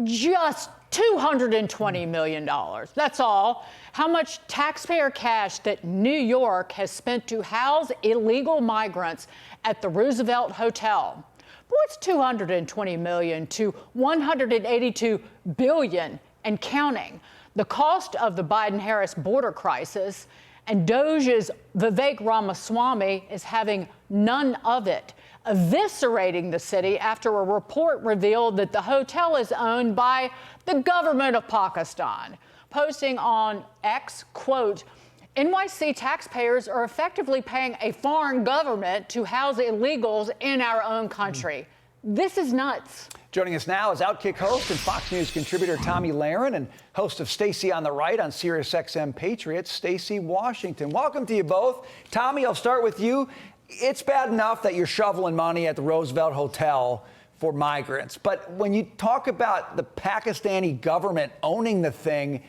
Just $220 million. That's all. How much taxpayer cash that New York has spent to house illegal migrants at the Roosevelt Hotel. But what's $220 million to $182 billion and counting? The cost of the Biden-Harris border crisis, and Doge's Vivek Ramaswamy is having none of it, eviscerating the city after a report revealed that the hotel is owned by the government of Pakistan. Posting on X, quote, NYC taxpayers are effectively paying a foreign government to house illegals in our own country. This is nuts. Joining us now is OutKick host and Fox News contributor Tomi Lahren and host of Stacy on the Right on SiriusXM Patriot, Stacy Washington. Welcome to you both. Tomi, I'll start with you. It's bad enough that you're shoveling money at the Roosevelt Hotel for migrants, but when you talk about the Pakistani government owning the thing,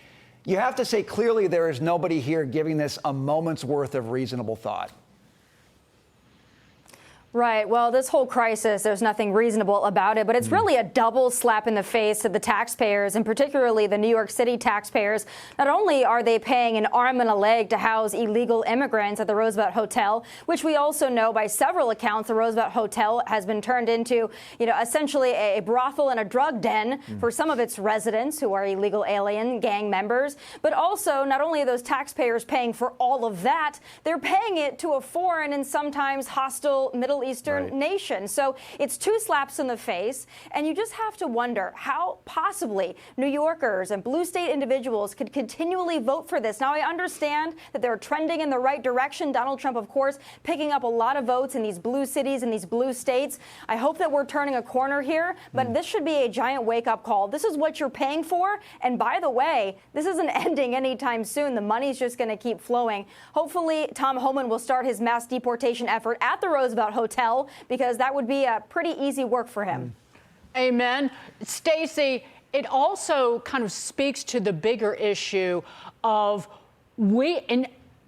you have to say clearly there is nobody here giving this a moment's worth of reasonable thought. Right. Well, this whole crisis, there's nothing reasonable about it, but it's really a double slap in the face to the taxpayers, and particularly the New York City taxpayers. Not only are they paying an arm and a leg to house illegal immigrants at the Roosevelt Hotel, which we also know by several accounts the Roosevelt Hotel has been turned into, essentially a brothel and a drug den for some of its residents who are illegal alien gang members. But also, not only are those taxpayers paying for all of that, they're paying it to a foreign and sometimes hostile Middle Eastern nation. So it's two slaps in the face, and you just have to wonder how possibly New Yorkers and blue state individuals could continually vote for this. Now, I understand that they're trending in the right direction. Donald Trump, of course, picking up a lot of votes in these blue cities and these blue states. I hope that we're turning a corner here, but this should be a giant wake-up call. This is what you're paying for, and by the way, this isn't ending anytime soon. The money's just going to keep flowing. Hopefully, Tom Homan will start his mass deportation effort at the Roosevelt Hotel, because that would be a pretty easy work for him. Amen. Stacy, it also kind of speaks to the bigger issue of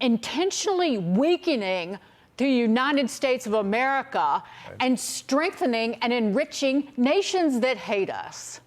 intentionally weakening the United States of America and strengthening and enriching nations that hate us.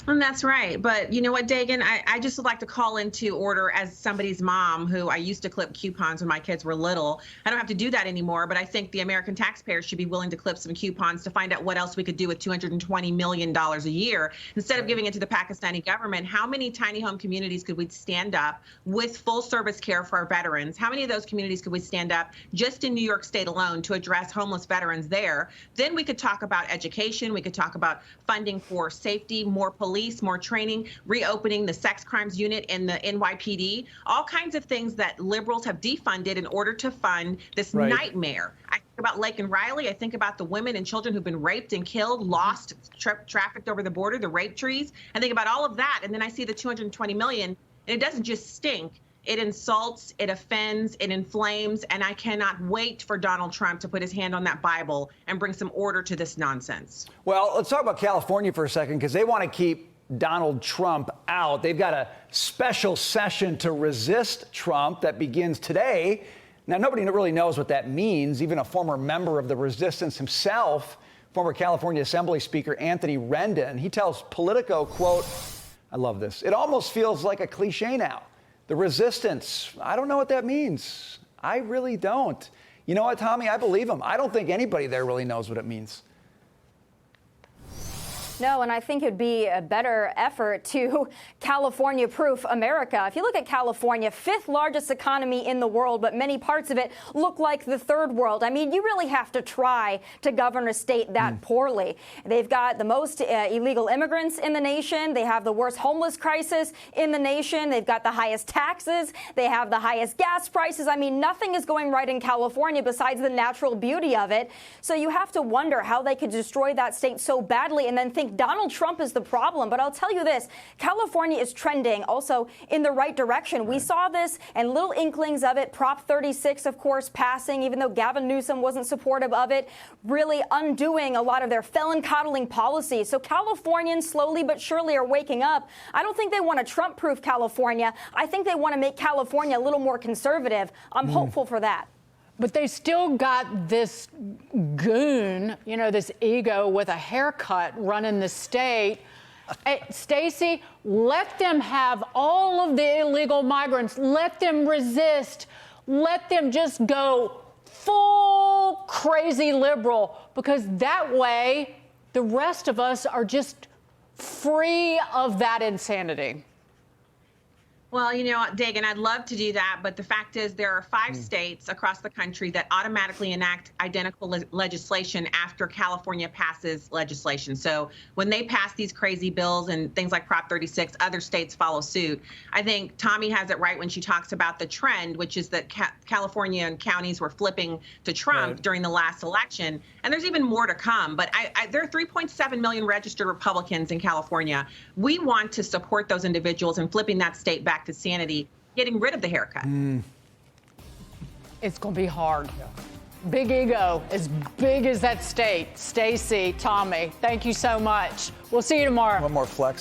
And that's right. But you know what, Dagan, I just would like to call into order as somebody's mom who I used to clip coupons when my kids were little. I don't have to do that anymore, but I think the American taxpayers should be willing to clip some coupons to find out what else we could do with $220 million a year. Instead of giving it to the Pakistani government, how many tiny home communities could we stand up with full service care for our veterans? How many of those communities could we stand up just in New York State alone to address homeless veterans there? Then we could talk about education. We could talk about funding for safety, more police, more training, reopening the sex crimes unit in the NYPD, all kinds of things that liberals have defunded in order to fund this nightmare. I think about Lake and Riley. I think about the women and children who've been raped and killed, lost, trafficked over the border, the rape trees. I think about all of that. And then I see the $220 million, and it doesn't just stink. It insults, it offends, it inflames, and I cannot wait for Donald Trump to put his hand on that Bible and bring some order to this nonsense. Well, let's talk about California for a second, because they want to keep Donald Trump out. They've got a special session to resist Trump that begins today. Now, nobody really knows what that means. Even a former member of the resistance himself, former California Assembly Speaker Anthony Rendon, he tells Politico, quote, I love this, it almost feels like a cliche now. The resistance, I don't know what that means. I really don't. You know what, Tomi? I believe him. I don't think anybody there really knows what it means. No, and I think it would be a better effort to California-proof America. If you look at California, fifth largest economy in the world, but many parts of it look like the third world. I mean, you really have to try to govern a state that poorly. They've got the most illegal immigrants in the nation. They have the worst homeless crisis in the nation. They've got the highest taxes. They have the highest gas prices. I mean, nothing is going right in California besides the natural beauty of it. So you have to wonder how they could destroy that state so badly and then think Donald Trump is the problem. But I'll tell you this, California is trending also in the right direction. We saw this and little inklings of it. Prop 36, of course, passing, even though Gavin Newsom wasn't supportive of it, really undoing a lot of their felon coddling policies. So Californians slowly but surely are waking up. I don't think they want to Trump-proof California. I think they want to make California a little more conservative. I'm hopeful for that. But they still got this goon, this ego with a haircut running the state. Hey, Stacy, let them have all of the illegal migrants. Let them resist. Let them just go full crazy liberal, because that way the rest of us are just free of that insanity. Well, you know, Dagan, I'd love to do that, but the fact is there are 5 states across the country that automatically enact identical legislation after California passes legislation. So when they pass these crazy bills and things like Prop 36, other states follow suit. I think Tomi has it right when she talks about the trend, which is that California and counties were flipping to Trump during the last election. And there's even more to come. But there are 3.7 million registered Republicans in California. We want to support those individuals in flipping that state back to sanity, getting rid of the haircut. It's going to be hard. Big ego, as big as that state. Stacy, Tomi, thank you so much. We'll see you tomorrow. One more flex.